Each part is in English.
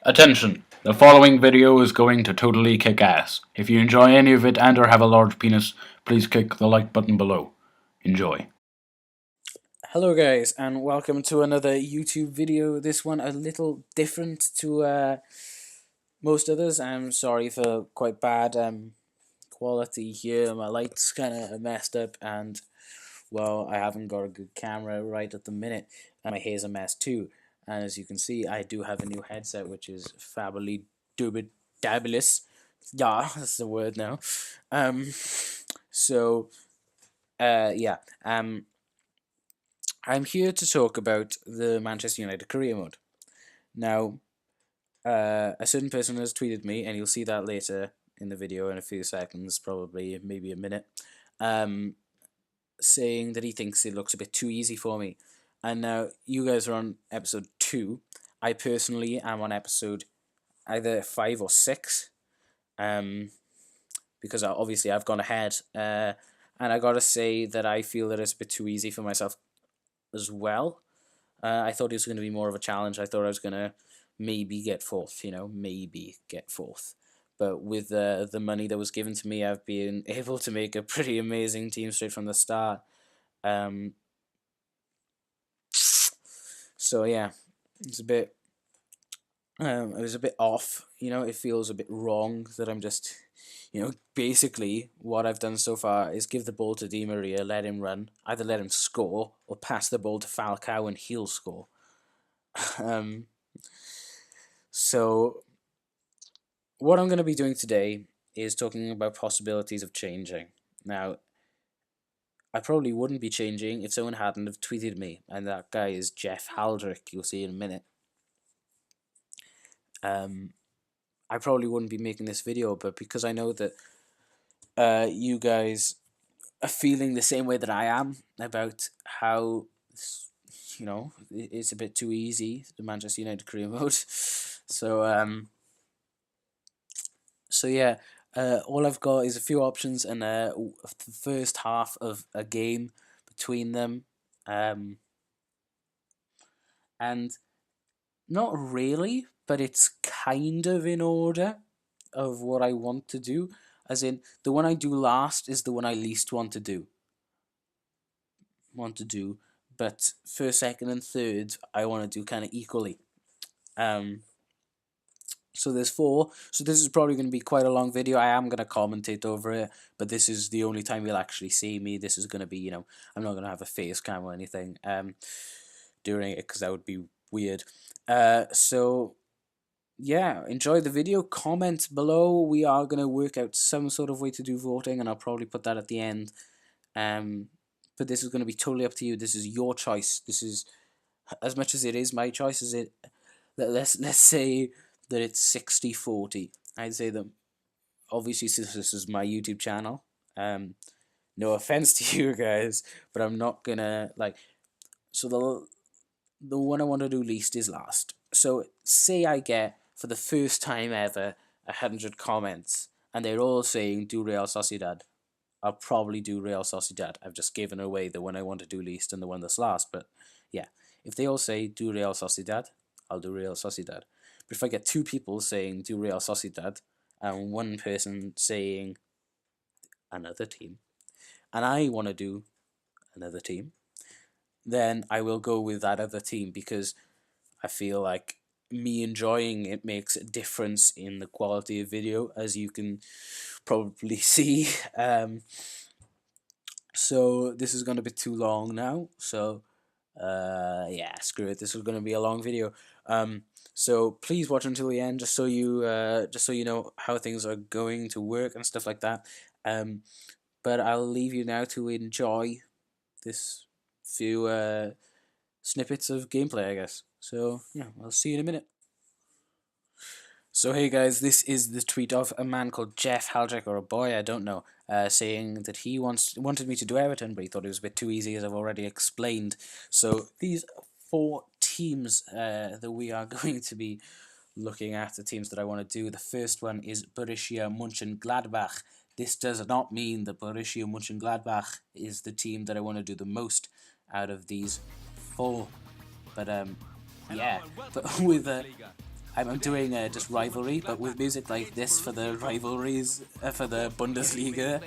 Attention! The following video is going to totally kick ass. If you enjoy any of it and or have a large penis, please click the like button below. Enjoy. Hello guys, and welcome to another YouTube video. This one a little different to most others. I'm sorry for quite bad quality here. My light's kind of messed up, and well, I haven't got a good camera right at the minute, and my hair's a mess too. And as you can see, I do have a new headset, which is fably dubidabulous. Yeah, that's the word now. So yeah. I'm here to talk about the Manchester United career mode. Now, a certain person has tweeted me, and you'll see that later in the video in a few seconds, probably maybe a minute, saying that he thinks it looks a bit too easy for me. And now you guys are on episode 2. I personally am on episode either 5 or 6, because obviously I've gone ahead, and I gotta say that I feel that it's a bit too easy for myself as well. I thought it was going to be more of a challenge. I thought I was going to maybe get fourth, maybe get fourth. But with the money that was given to me, I've been able to make a pretty amazing team straight from the start. So yeah, it's a bit. It was a bit off. It feels a bit wrong that I'm just. Basically what I've done so far is give the ball to Di Maria, let him run, either let him score or pass the ball to Falcao and he'll score. So what I'm going to be doing today is talking about possibilities of changing. Now, I probably wouldn't be changing if someone hadn't have tweeted me, and that guy is Jeff Haldrick. You'll see in a minute. I probably wouldn't be making this video, but because I know that you guys are feeling the same way that I am about how it's a bit too easy, the Manchester United career mode. So yeah, all I've got is a few options and the first half of a game between them, and not really, but it's kind of in order of what I want to do. As in, the one I do last is the one I least want to do. But first, second, and third, I want to do kind of equally. So there's 4. So this is probably going to be quite a long video. I am going to commentate over it, but this is the only time you'll actually see me. This is going to be, I'm not going to have a face cam or anything during it, because that would be weird. So yeah, enjoy the video. Comment below. We are going to work out some sort of way to do voting, and I'll probably put that at the end. But this is going to be totally up to you. This is your choice. This is, as much as it is my choice, is it? Let's say that it's 60-40. I'd say that, obviously, since this is my YouTube channel, no offense to you guys, but I'm not gonna, so the one I want to do least is last. So say I get, for the first time ever, 100 comments, and they're all saying do Real Sociedad. I'll probably do Real Sociedad. I've just given away the one I want to do least and the one that's last, but yeah. If they all say do Real Sociedad, I'll do Real Sociedad. But if I get 2 people saying do Real Sociedad and 1 person saying another team, and I want to do another team, then I will go with that other team, because I feel like me enjoying it makes a difference in the quality of video, as you can probably see. So this is going to be too long now, so yeah, screw it, this is going to be a long video. So please watch until the end, just so you know how things are going to work and stuff like that. But I'll leave you now to enjoy this few snippets of gameplay, I guess. So yeah, I'll see you in a minute. So hey guys, this is the tweet of a man called Jeff Haldrick, or a boy, I don't know, saying that he wanted me to do Everton, but he thought it was a bit too easy, as I've already explained. So these 4 teams that we are going to be looking at, the teams that I want to do. The first one is Borussia Mönchengladbach. This does not mean that Borussia Mönchengladbach is the team that I want to do the most out of these 4. But yeah, but with I'm doing just rivalry, but with music like this for the rivalries, for the Bundesliga,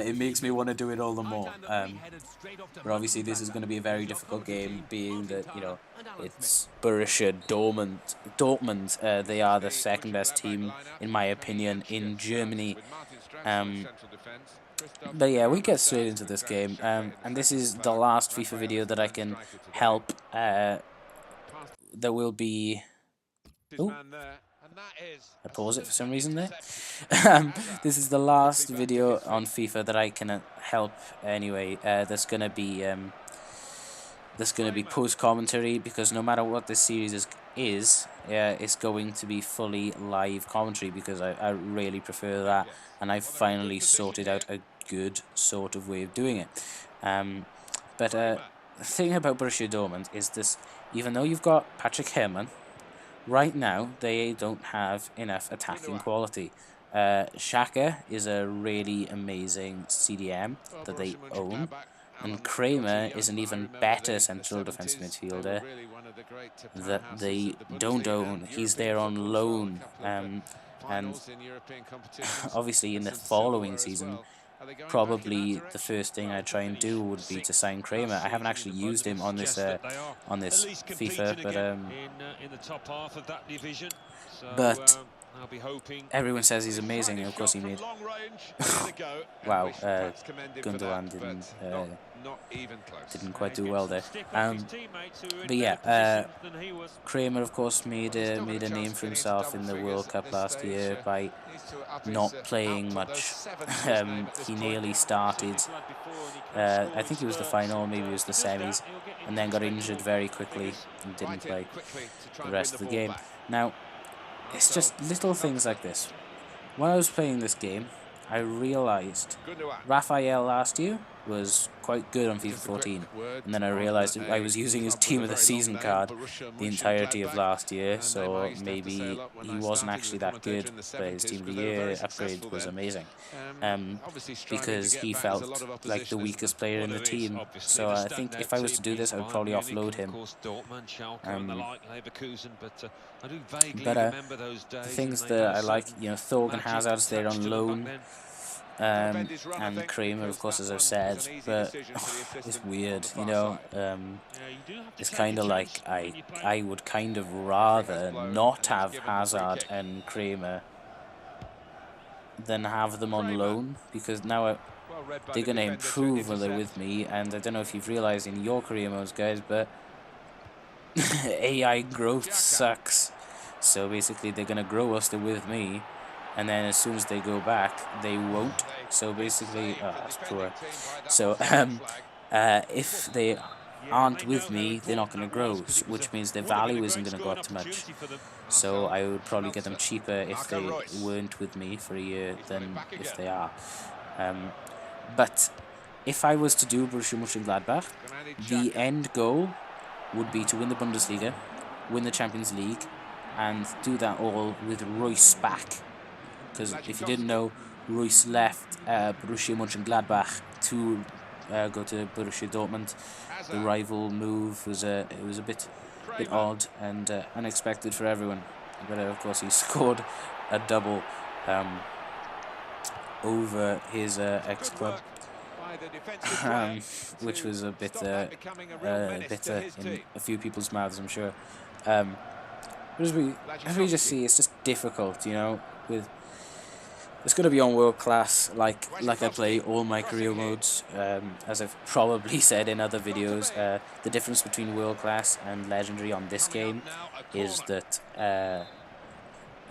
it makes me want to do it all the more. But obviously this is going to be a very difficult game, being that, you know, it's Borussia Dortmund. They are the second best team, in my opinion, in Germany. But yeah, we get straight into this game, and this is the last FIFA video that I can help. There will be... Oh, I pause it for some reason there. This is the last video on FIFA that I can help anyway. There's gonna be post commentary, because no matter what this series is, it's going to be fully live commentary, because I really prefer that, and I've finally sorted out a good sort of way of doing it. But the thing about Borussia Dortmund is this: even though you've got Patrick Herrmann, right now they don't have enough attacking quality. Xhaka is a really amazing CDM that they own, and Kramer is an even better central defensive midfielder that they don't own. He's there on loan, and obviously in the following season, probably the first thing I'd try and do would be to sign Kramer. I haven't actually used him on this FIFA, but everyone says he's amazing, and of course he made... wow, Gundogan didn't quite do well there. But yeah, Kramer of course made a name for himself in the World Cup last year by not playing much. He nearly started, I think it was the final, maybe it was the semis, and then got injured very quickly and didn't play the rest of the game. Now, it's just little things like this. When I was playing this game, I realised Raphael last year was quite good on FIFA 14, and then I realised I was using his Team of the Season card the entirety of last year, so maybe he wasn't actually that good, but his Team of the Year upgrade was amazing, because he felt like the weakest player in the team. So I think if I was to do this, I would probably offload him. But the things that I like, you know, Thorgan Hazard's there on loan, and Kramer, of course, as I've said, but it's weird, you know. It's kind of like I would kind of rather not have Hazard and Kramer than have them on loan, because now they're going to improve while they're with me, and I don't know if you've realised in your career modes, guys, but AI growth sucks. So basically they're going to grow whilst they're with me, and then as soon as they go back, they won't. So basically, oh, that's poor. So if they aren't with me, they're not going to grow, which means their value isn't going to go up too much. So I would probably get them cheaper if they weren't with me for a year than if they are. But if I was to do Borussia Mönchengladbach, the end goal would be to win the Bundesliga, win the Champions League, and do that all with Royce back. Because if you didn't know, Royce left Borussia Mönchengladbach to go to Borussia Dortmund. The rival move was a bit odd and unexpected for everyone. But of course he scored a double over his ex-club, which was a bit bitter in a few people's mouths, I'm sure. As we just see, it's just difficult, you know. It's going to be on world class, like I play all my career modes. As I've probably said in other videos, the difference between world class and legendary on this game is that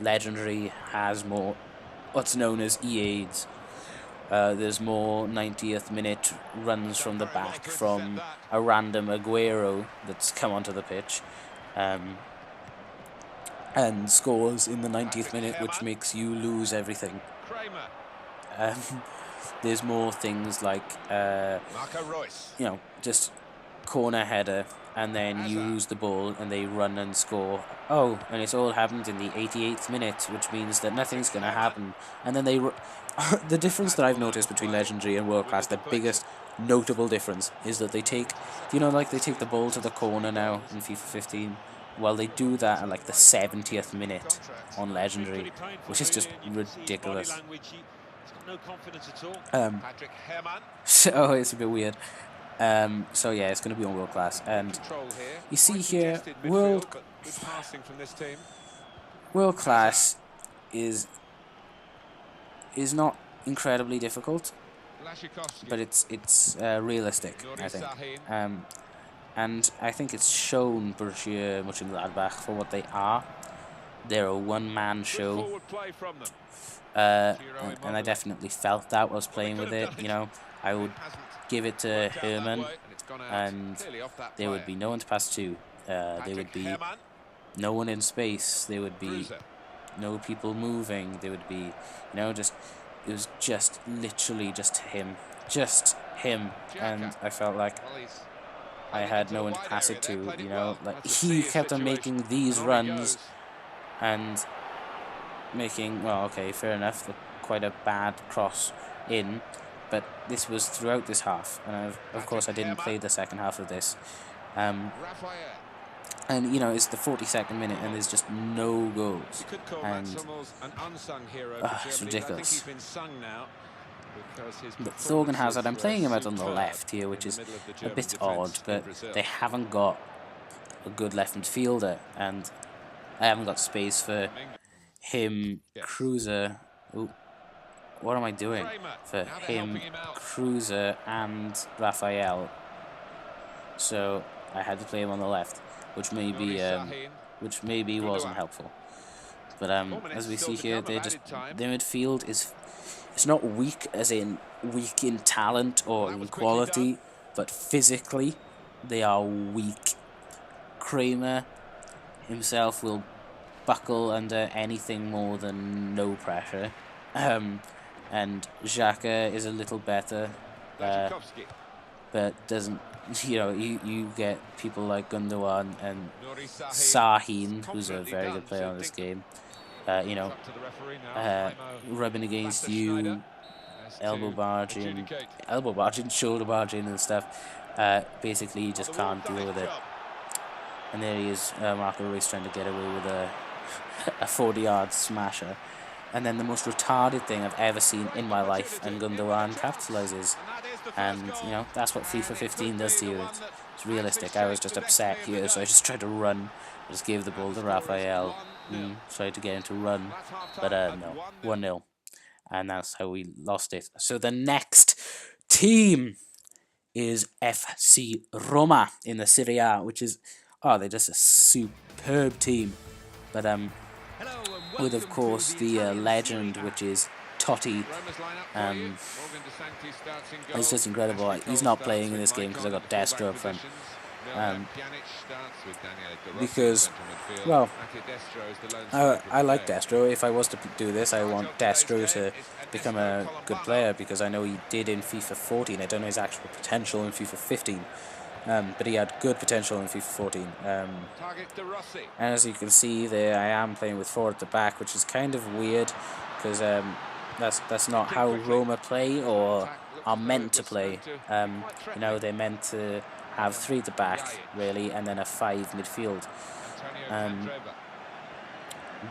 legendary has more what's known as EAs. There's more 90th minute runs from the back from a random Aguero that's come onto the pitch, and scores in the 90th minute, which makes you lose everything. There's more things like you know, just corner header, and then you lose the ball and they run and score. Oh, and it's all happened in the 88th minute, which means that nothing's going to happen. And then they the difference that I've noticed between legendary and world class, the biggest notable difference, is that they take, you know, like they take the ball to the corner now in FIFA 15, well, they do that at like the 70th minute on Legendary, which is just ridiculous. So it's a bit weird. So yeah, it's going to be on World Class, and you see here, World Class is not incredibly difficult, but it's realistic, I think. And I think it's shown Borussia Mönchengladbach for what they are. They're a one-man show, and I definitely felt that was playing with it. You know, I would give it to Herman, and there would be no one to pass to. There would be no one in space. There would be no people moving. There would be, you know, it was just literally just him, and I felt like I had no one to pass it to. You know, like he kept on making these runs and making, well, okay, fair enough, quite a bad cross in, but this was throughout this half, and of course I didn't play the second half of this. And you know, it's the 42nd minute and there's just no goals, and it's ridiculous. But Thorgan Hazard, I'm playing him out on the left here, which is a bit odd, but they haven't got a good left midfielder, and I haven't got space for him, Cruiser. Ooh, what am I doing? For him, Cruiser, and Raphael. So I had to play him on the left, which maybe wasn't helpful. But as we see here, their midfield is, it's not weak as in weak in talent or in quality, but physically they are weak. Kramer himself will buckle under anything more than no pressure. And Xhaka is a little better, but doesn't, you know, you get people like Gundogan and Sahin, who's a very good player on this game, you know, rubbing against you, elbow barging, shoulder barging and stuff. Basically you just can't deal with it. And there he is, Marco Reus trying to get away with a 40-yard smasher. And then the most retarded thing I've ever seen in my life, and Gundogan capitalizes. And, you know, that's what FIFA 15 does to you. It's realistic. I was just upset here, so I just tried to run. I just gave the ball to Raphael. Tried to get him to run. But, no. 1-0. And that's how we lost it. So the next team is FC Roma in the Serie A, which is, oh, they're just a superb team. But, with, of course, the legend, which is Totti. It's just incredible. He's not playing in this game because I got Destro up front. Because, well, I like Destro. If I was to do this, I want Destro to become a good player, because I know he did in FIFA 14. I don't know his actual potential in FIFA 15. But he had good potential in FIFA 14. And as you can see there, I am playing with 4 at the back, which is kind of weird, because that's not how Roma play or are meant to play. You know, they're meant to have 3 at the back, really, and then a 5 midfield.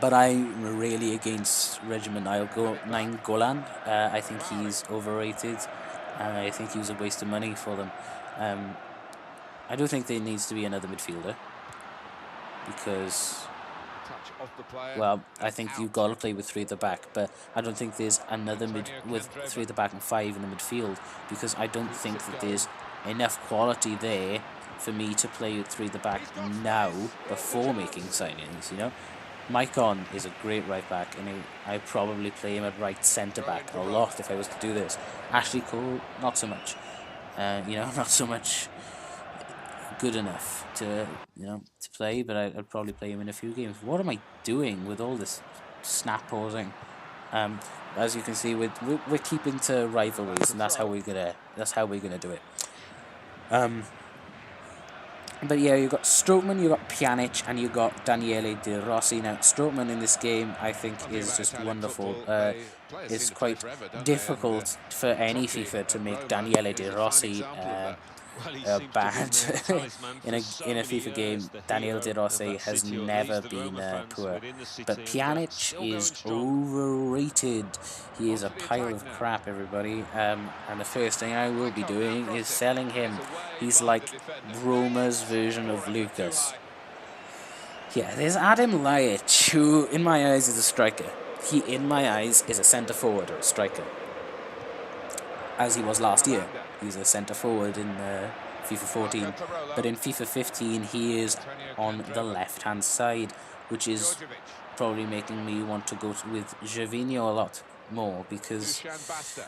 But I'm really against Regimen Nainggolan. I think he's overrated, and I think he was a waste of money for them. I do think there needs to be another midfielder, because, well, I think you've got to play with 3 at the back, but I don't think there's another with 3 at the back and 5 in the midfield, because I don't think that there's enough quality there for me to play with 3 at the back now before making signings, you know. Maicon is a great right back, and I probably play him at right centre back a lot if I was to do this. Ashley Cole, not so much. You know, not so much good enough to, you know, to play, but I'd probably play him in a few games. What am I doing with all this snap pausing? As you can see, we're keeping to rivalries, and that's how we're gonna do it. But yeah, you got Strootman, you got Pjanic, and you got Daniele De Rossi. Now, Strootman in this game, I think, is just wonderful. It's quite difficult for any FIFA to make Daniele De Rossi bad. In a FIFA game, Daniel De Rossi has never been poor, but Pjanic is overrated. He is a pile of crap, everybody. And the first thing I will be doing is selling him. He's like Roma's version of Lucas. Yeah, there's Adam Ljajic, who, in my eyes, is a striker. He, in my eyes, is a centre forward or a striker, as he was last year. He's a centre forward in FIFA 14, but in FIFA 15 he is on the left hand side, which is probably making me want to go with Gervinho a lot more, because,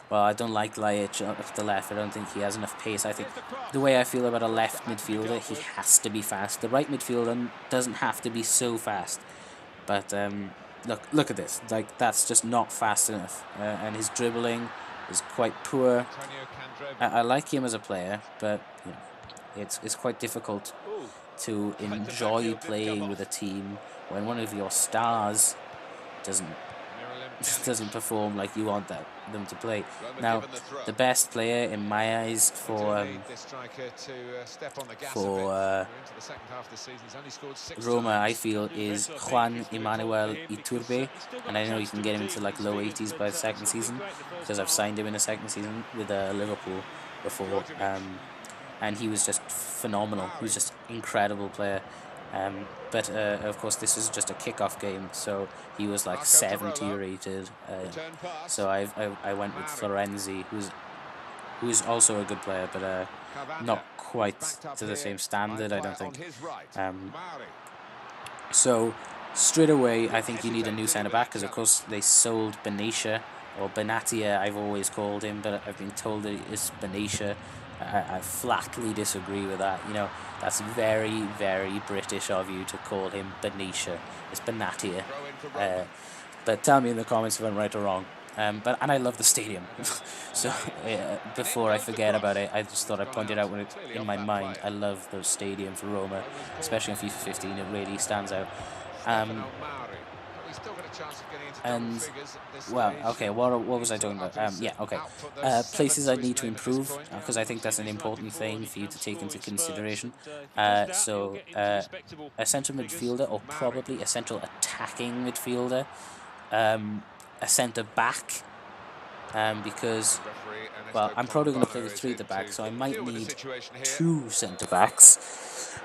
well, I don't like Ljajic up the left. I don't think he has enough pace. I think the way I feel about a left midfielder, he has to be fast. The right midfielder doesn't have to be so fast, but look at this. Like, that's just not fast enough, and his dribbling is quite poor. I like him as a player, but you know, it's quite difficult to enjoy playing with a team when one of your stars doesn't perform like you want them to play. Now, the best player in my eyes for Roma, I feel, is Juan Emmanuel Iturbe, and I know you can get him into like low 80s by the second season, because I've signed him in the second season with Liverpool before, and he was just phenomenal. He was just an incredible player. But of course, this is just a kickoff game, so he was like 70 rated. So I went with Florenzi, who's also a good player, but not quite to the same standard, I don't think. So straight away, I think you need a new centre back, because of course they sold Benatia, or Benatia, I've always called him, but I've been told that it's Benatia. I flatly disagree with that. You know, that's very, very British of you to call him Benatia. It's Benatia. But tell me in the comments if I'm right or wrong. And I love the stadium. So before I forget about it, I just thought I'd point it out when it's in my mind. I love the stadium for Roma, especially in FIFA 15. It really stands out. And, well, okay, what was I talking about? Yeah, okay. Places I need to improve, because I think that's an important thing for you to take into consideration. So a centre midfielder, or probably a central attacking midfielder, a centre back, because, well, I'm probably going to play with 3 at the back, so I might need 2 centre backs,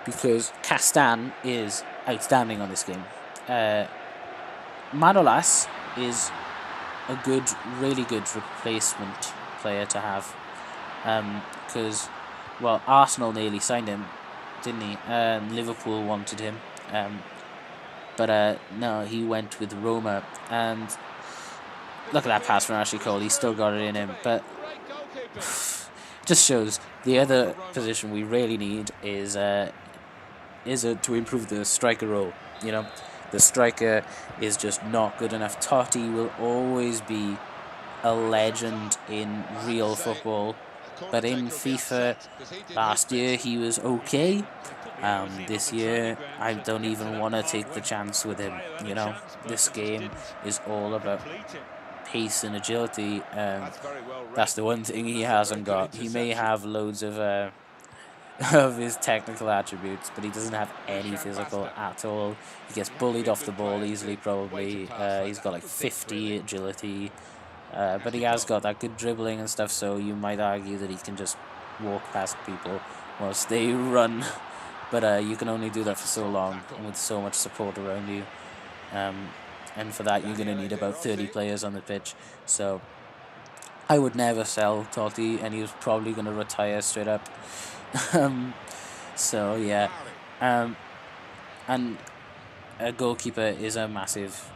because Castan is outstanding on this game. Manolas is a really good replacement player to have, because, well, Arsenal nearly signed him, didn't he? Liverpool wanted him, but no, he went with Roma, and look at that pass from Ashley Cole. He's still got it in him, but just shows the other position we really need is to improve the striker role. You know, the striker is just not good enough. Totti will always be a legend in real football, but in FIFA last year he was okay. This year I don't even want to take the chance with him. You know, this game is all about pace and agility. That's the one thing he hasn't got. He may have loads of his technical attributes, but he doesn't have any physical at all. He gets bullied off the ball easily, probably. He's got like 50 agility, but he has got that good dribbling and stuff, so you might argue that he can just walk past people whilst they run. But you can only do that for so long, and with so much support around you. And for that, you're going to need about 30 players on the pitch. So I would never sell Totti, and he was probably going to retire straight up. So yeah, and a goalkeeper is a massive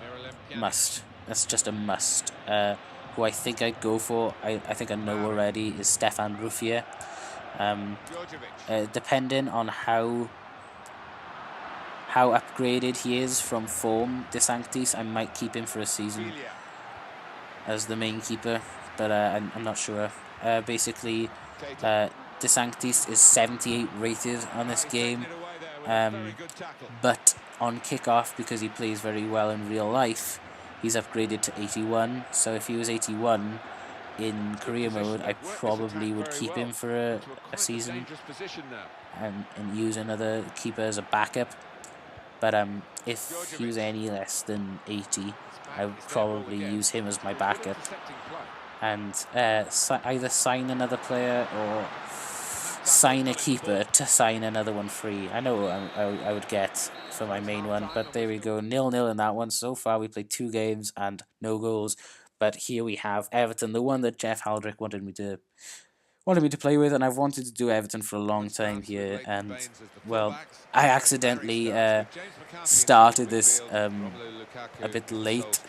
must. That's just a must. Who I think I'd go for, I think I know already, is Stefan Ruffier. Depending on how upgraded he is from form, De Sanctis, I might keep him for a season as the main keeper, but I'm not sure. Basically, De Sanctis is 78 rated on this game, but on kickoff, because he plays very well in real life, he's upgraded to 81. So if he was 81, in career mode, I probably would keep him for a season and use another keeper as a backup. But if he was any less than 80, I would probably use him as my backup and either sign another player or sign a keeper to sign another one free. I know I would get for my main one, but there we go, 0-0 in that one. So far we played 2 games and no goals, but here we have Everton, the one that Jeff Haldrick wanted me to play with, and I've wanted to do Everton for a long time here, and well, I accidentally started this a bit late,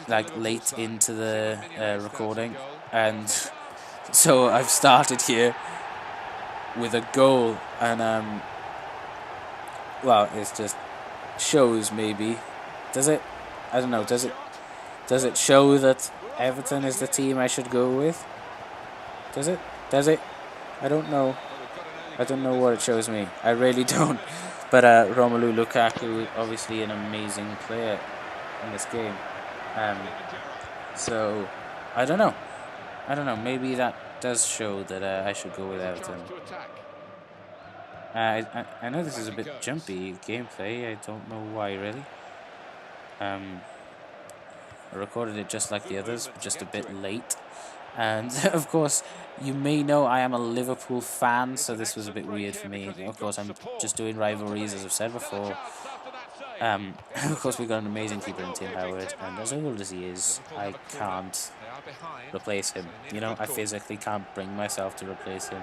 like late into the recording, and so I've started here with a goal, and well, it just shows maybe, does it? I don't know. Does it show that Everton is the team I should go with? Does it? Does it? I don't know. I don't know what it shows me. I really don't. But Romelu Lukaku, obviously an amazing player in this game. So I don't know. Maybe that does show that I should go with Everton. I know this is a bit jumpy gameplay. I don't know why really. I recorded it just like the others, but just a bit late. And of course, you may know I am a Liverpool fan, so this was a bit weird for me. Of course, I'm just doing rivalries, as I've said before. Of course, we've got an amazing keeper in Tim Howard, and as old as he is, I can't replace him. You know, I physically can't bring myself to replace him.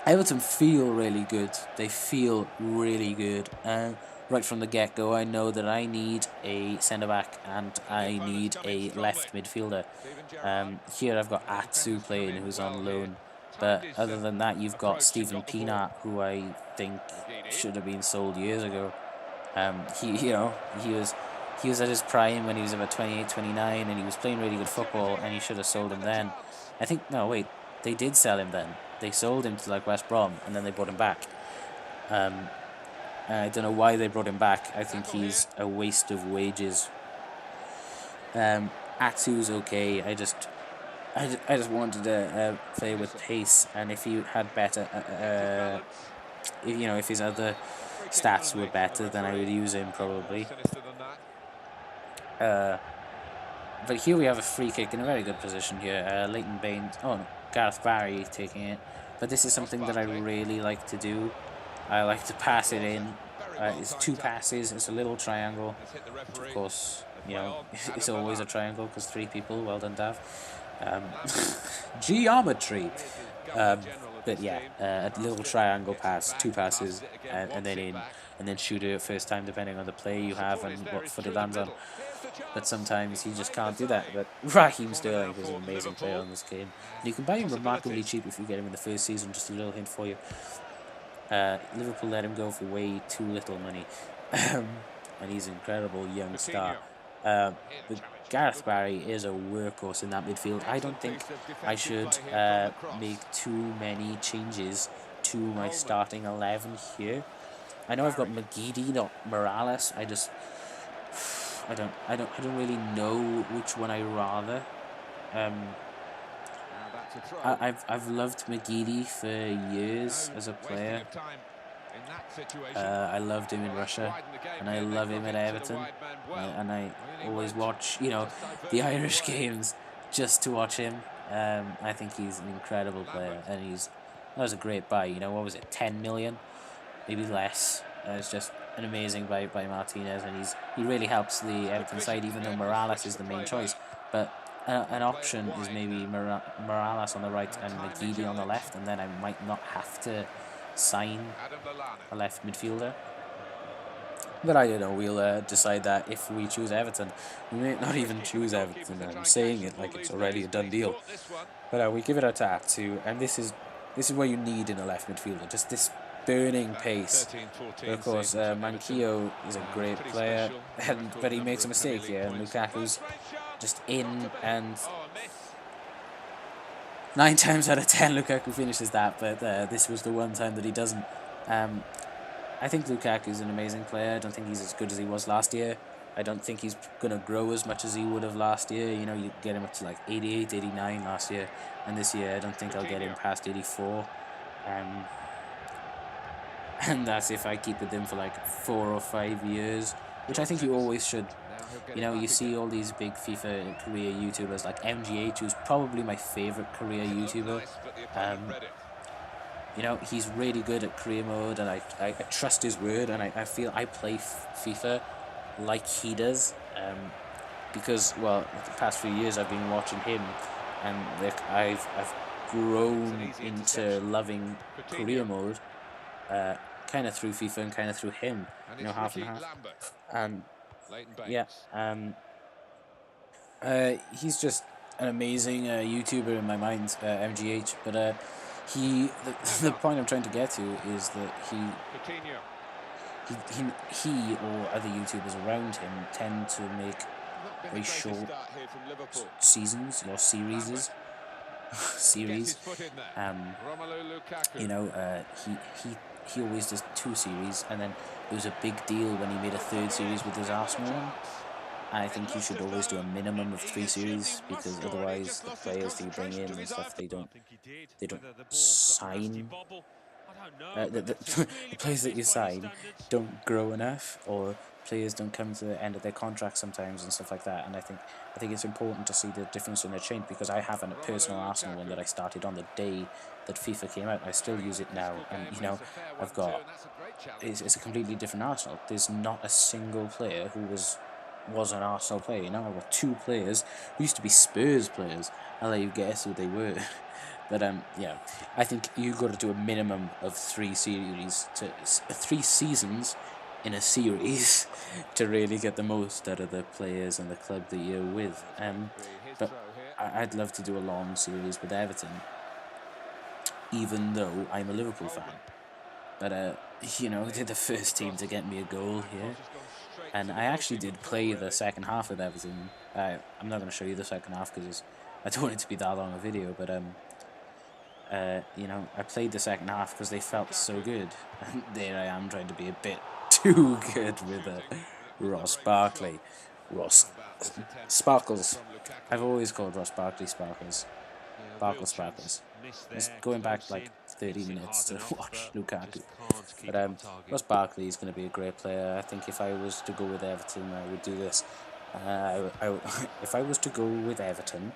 Everton feel really good. They feel really good. Right from the get-go, I know that I need a centre-back and I need a left midfielder. Here I've got Atsu playing, who's on loan. But other than that, you've got Stephen Pienaar, who I think should have been sold years ago. He was at his prime when he was about 28, 29, and he was playing really good football, and you should have sold him then. I think, no, wait, they did sell him then. They sold him to like West Brom, and then they brought him back. I don't know why they brought him back. I think he's a waste of wages. Atsu's okay. I just wanted to play with pace, and if he had better, if his other stats were better, then I would use him probably. But here we have a free kick in a very good position here. Leighton Baines. Oh no, Gareth Barry taking it. But this is something that I really like to do. I like to pass it in. It's 2 passes. It's a little triangle, which of course, it's always a triangle because 3 people. Well done, Dav. Geometry. But yeah, a little triangle pass, 2 passes, and then in, and then shoot it first time depending on the play you have and what foot it lands on. But sometimes he just can't do that. But Raheem Sterling is an amazing player on this game, and you can buy him remarkably cheap if you get him in the first season. Just a little hint for you. Liverpool let him go for way too little money, and he's an incredible young star. But Gareth Barry is a workhorse in that midfield. I don't think I should make too many changes to my starting 11 here. I know I've got McGeady, not Morales. I don't really know which one I rather. I've loved McGeady for years as a player. I loved him in Russia, and I love him at Everton. And I always watch, the Irish games just to watch him. I think he's an incredible player, and that was a great buy. What was it, 10 million, maybe less. It's just an amazing buy by Martinez, and he really helps the Everton side, even though Morales is the main choice. But an option is maybe Morales on the right and McGeady on the left, and then I might not have to sign a left midfielder. But I don't know, we'll decide that if we choose Everton. We may not even choose Everton. I'm saying it like it's already a done deal. But we give it a to Atsu, and this is what you need in a left midfielder, just this burning pace. But of course, Manquillo is a great player, but he makes a mistake here, and Lukaku's just in, and 9 times out of 10 Lukaku finishes that, but this was the one time that he doesn't. I think Lukaku's an amazing player. I don't think he's as good as he was last year. I don't think he's going to grow as much as he would have last year. You know, you get him up to like 88, 89 last year. And this year, I don't think I'll get him past 84. And that's if I keep with him for like 4 or 5 years, which I think you always should. You know, you see all these big FIFA career YouTubers like MGH, who's probably my favorite career YouTuber. You know, he's really good at career mode, and I trust his word, and I feel I play FIFA like he does. Because, well, the past few years I've been watching him, and like I've grown into loving career mode, kind of through FIFA and kind of through him. You know, half and half. And yeah, he's just an amazing YouTuber in my mind, MGH. But the point I'm trying to get to is that he or other YouTubers around him tend to make very short seasons or series. series. You know, he always does 2 series, and then it was a big deal when he made a 3rd series with his Arsenal one. I think you should always do a minimum of 3 series, because otherwise the players that you bring in and stuff, they don't sign. The players that you sign don't grow enough, or players don't come to the end of their contract sometimes and stuff like that. And I think it's important to see the difference in the change, because I have a personal Arsenal one that I started on the day that FIFA came out. I still use it now, and you know, I've got it's a completely different Arsenal. There's not a single player who was an Arsenal player. You know, I've got 2 players who used to be Spurs players. I'll let you guess who they were. But yeah, I think you got to do a minimum of 3 seasons in a series to really get the most out of the players and the club that you're with. But I'd love to do a long series with Everton, even though I'm a Liverpool fan. But you know, they're the first team to get me a goal here. And I actually did play the second half with Everton. I'm not going to show you the second half because I don't want it to be that long a video. But you know, I played the second half because they felt so good. And there I am trying to be a bit too good with Ross Barkley. Ross Sparkles. I've always called Ross Barkley Sparkles. Sparkles. It's going back like 30 minutes to watch Lukaku. But Ross Barkley is going to be a great player. I think if I was to go with Everton, I would do this. If I was to go with Everton,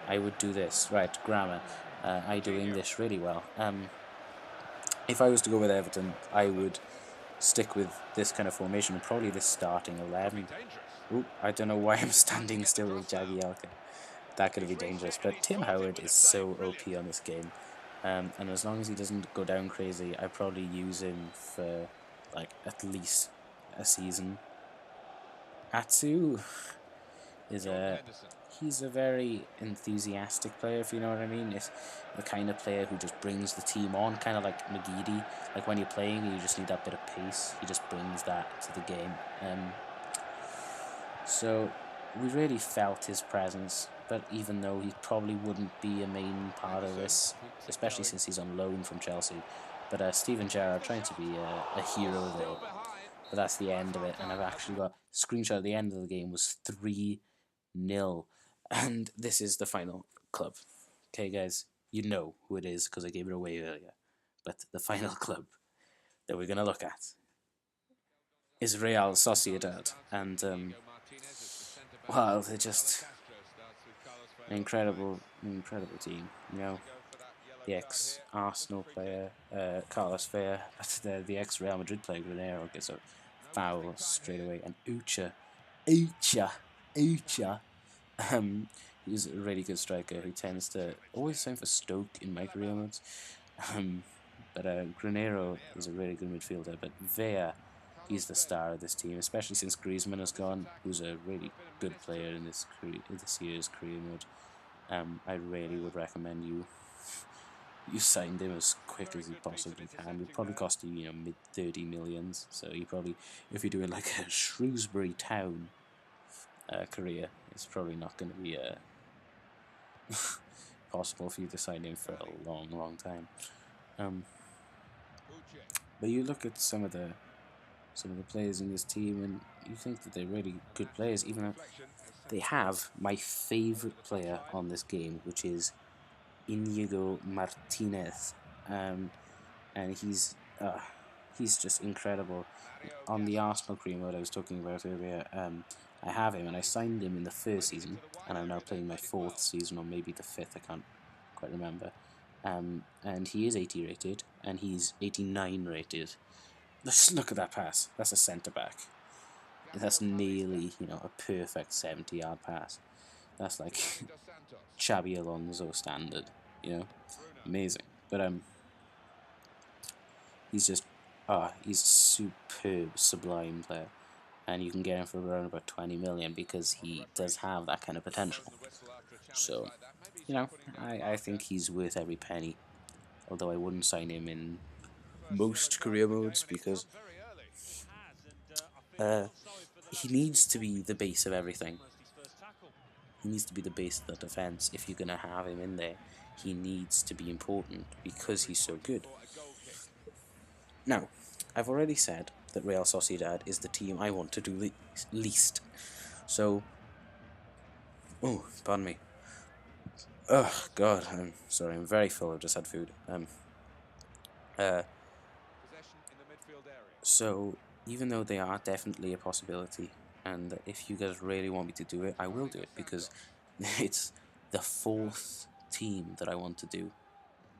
I would do this. Right, grammar. I do English really well. If I was to go with Everton, I would stick with this kind of formation, probably this starting 11. Ooh, I don't know why I'm standing still with Jagielka. That could be dangerous, but Tim Howard is so OP on this game. And as long as he doesn't go down crazy, I probably use him for like at least a season. Atsu is he's a very enthusiastic player, if you know what I mean. It's the kind of player who just brings the team on, kind of like McGeady. Like when you're playing, you just need that bit of pace. He just brings that to the game. So we really felt his presence, but even though he probably wouldn't be a main part of this, especially since he's on loan from Chelsea. But Steven Gerrard trying to be a hero there. But that's the end of it, and I've actually got a screenshot at the end of the game was 3-0, and this is the final club. Okay, guys, you know who it is because I gave it away earlier. But the final club that we're gonna look at is Real Sociedad, and well, they're just an incredible team. You know, the ex-Arsenal player, Carlos Vela, the ex-Real Madrid player, Granero, gets a foul straight away, and Ucha, he's a really good striker who tends to always sign for Stoke in my career modes. But Granero is a really good midfielder, but Vea, he's the star of this team, especially since Griezmann has gone, who's a really good player in this year's career mode. I really would recommend you sign him as quick as you possibly can. It'll probably cost you, mid 30 millions. So you probably, if you're doing like a Shrewsbury Town career, it's probably not going to be possible for you to sign him for a long time. But you look at some of the some of the players in this team, and you think that they're really good players, even though they have my favourite player on this game, which is Inigo Martinez, and he's just incredible. On the Arsenal cream mode I was talking about earlier, I have him, and I signed him in the first season, and I'm now playing my 4th season, or maybe the 5th, I can't quite remember. And he is 80 rated, and he's 89 rated. Just look at that pass. That's a centre-back. That's nearly, a perfect 70-yard pass. That's like Xabi Alonso standard, amazing. But he's just he's a superb, sublime player, and you can get him for around about 20 million because he does have that kind of potential. So, I think he's worth every penny. Although I wouldn't sign him in most career modes because he needs to be the base of everything. He needs to be the base of the defence. If you're going to have him in there, he needs to be important because he's so good. Now, I've already said that Real Sociedad is the team I want to do least. So, oh, pardon me. Oh, God, I'm sorry, I'm very full, I've just had food. So, even though they are definitely a possibility, and if you guys really want me to do it, I will do it, because it's the 4th team that I want to do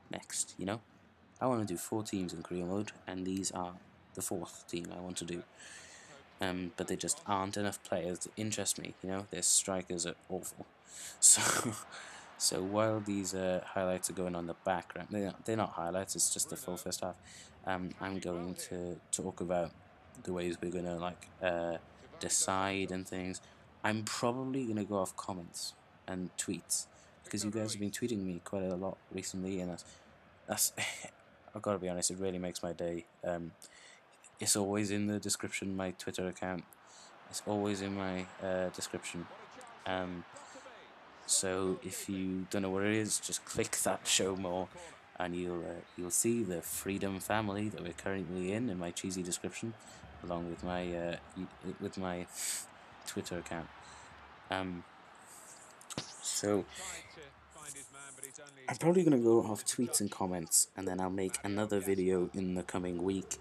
next, I want to do 4 teams in career mode, and these are the 4th team I want to do. But there just aren't enough players to interest me, their strikers are awful. So while these highlights are going on the background, they're not highlights, it's just the full first half, I'm going to talk about the ways we're going to decide and things. I'm probably going to go off comments and tweets, because you guys have been tweeting me quite a lot recently, and that's I've got to be honest, it really makes my day. It's always in the description, my Twitter account. It's always in my description. So if you don't know what it is, just click that show more, and you'll see the Freedom family that we're currently in my cheesy description, along with my Twitter account. So I'm probably gonna go off tweets and comments, and then I'll make another video in the coming week,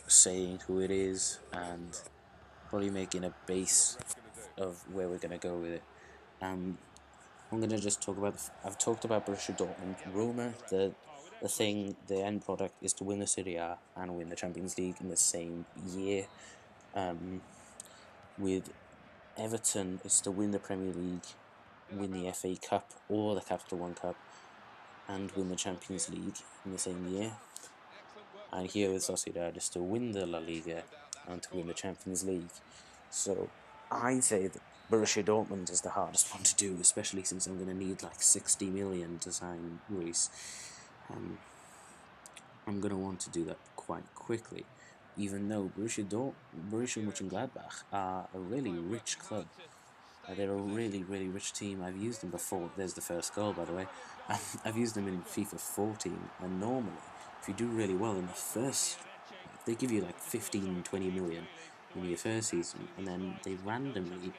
saying who it is, and probably making a base of where we're gonna go with it. I'm gonna just talk about. I've talked about Borussia Dortmund. Roma, the end product is to win the Serie A and win the Champions League in the same year. With Everton, it's to win the Premier League, win the FA Cup or the Capital One Cup, and win the Champions League in the same year. And here with Sociedad is to win the La Liga and to win the Champions League. So I say that Borussia Dortmund is the hardest one to do, especially since I'm going to need like 60 million to sign Reus. I'm going to want to do that quite quickly, even though Borussia Mönchengladbach are a really rich club. They're a really, really rich team. I've used them before. There's the first goal, by the way. I've used them in FIFA 14, and normally, if you do really well in the first, they give you like 15, 20 million in your first season, and then they randomly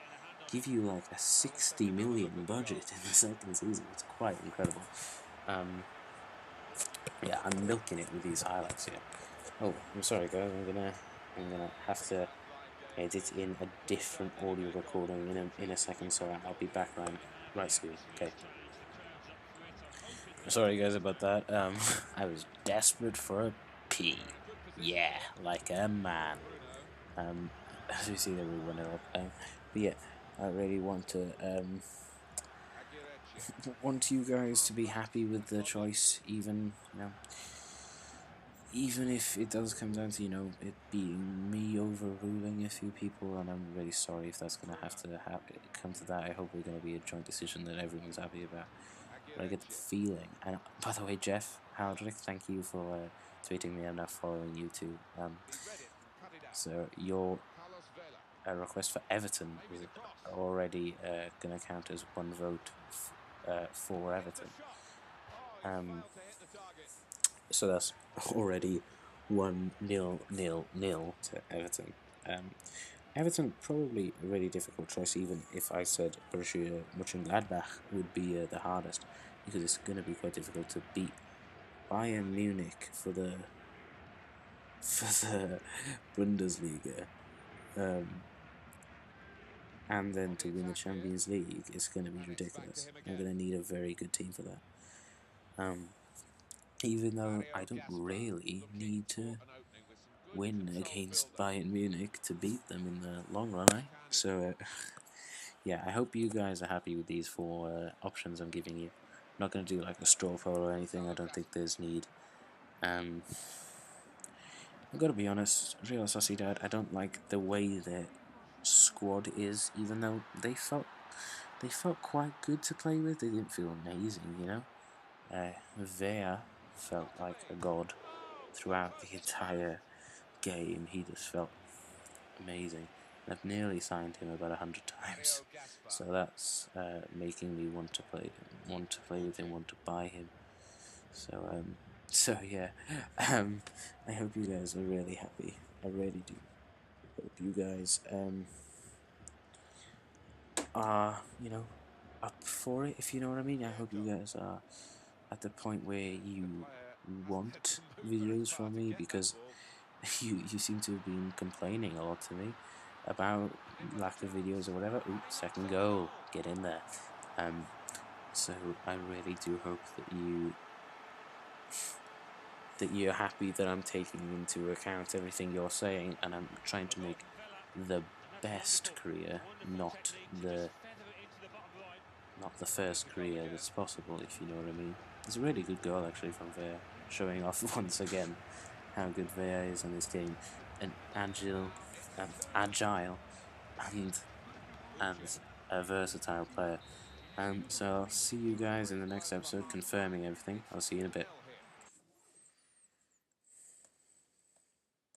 give you like a 60 million budget in the second season. It's quite incredible. Yeah, I'm milking it with these highlights here. Oh, I'm sorry guys, I'm gonna have to edit in a different audio recording in a second, so I'll be back right soon. Okay. Sorry guys about that. I was desperate for a pee. Yeah, like a man. As you see, they were running up. But yeah, I really want you guys to be happy with the choice, even even if it does come down to it being me overruling a few people, and I'm really sorry if that's gonna have to come to that. I hope we're gonna be a joint decision that everyone's happy about. But I get the feeling, and by the way, Jeff Haldrick, thank you for tweeting me. I'm now following you too. So your request for Everton is already going to count as one vote for Everton. So that's already 1-0 to Everton. Everton probably a really difficult choice, even if I said Borussia Mönchengladbach would be the hardest, because it's going to be quite difficult to beat Bayern Munich for the Bundesliga, and then to win the Champions League is going to be ridiculous. I'm going to need a very good team for that. Even though I don't really need to win against Bayern Munich to beat them in the long run, So, yeah, I hope you guys are happy with these four options I'm giving you. I'm not going to do like a straw poll or anything. I don't think there's need. I've got to be honest, Real Sociedad, I don't like the way their squad is, even though they felt quite good to play with. They didn't feel amazing, you know. Vea felt like a god throughout the entire game. He just felt amazing. And I've nearly signed him about 100 times, so that's making me want to play with him, want to buy him. So so yeah, I hope you guys are really happy. I really do. Hope you guys are up for it, if you know what I mean. I hope you guys are at the point where you want videos from me, because you seem to have been complaining a lot to me about lack of videos or whatever. Ooh, second goal, get in there. So I really do hope that you're happy that I'm taking into account everything you're saying, and I'm trying to make the best career, not the first career that's possible, if you know what I mean. It's a really good goal actually from Vea, showing off once again how good Vea is in this game. An agile and a versatile player. So I'll see you guys in the next episode confirming everything. I'll see you in a bit.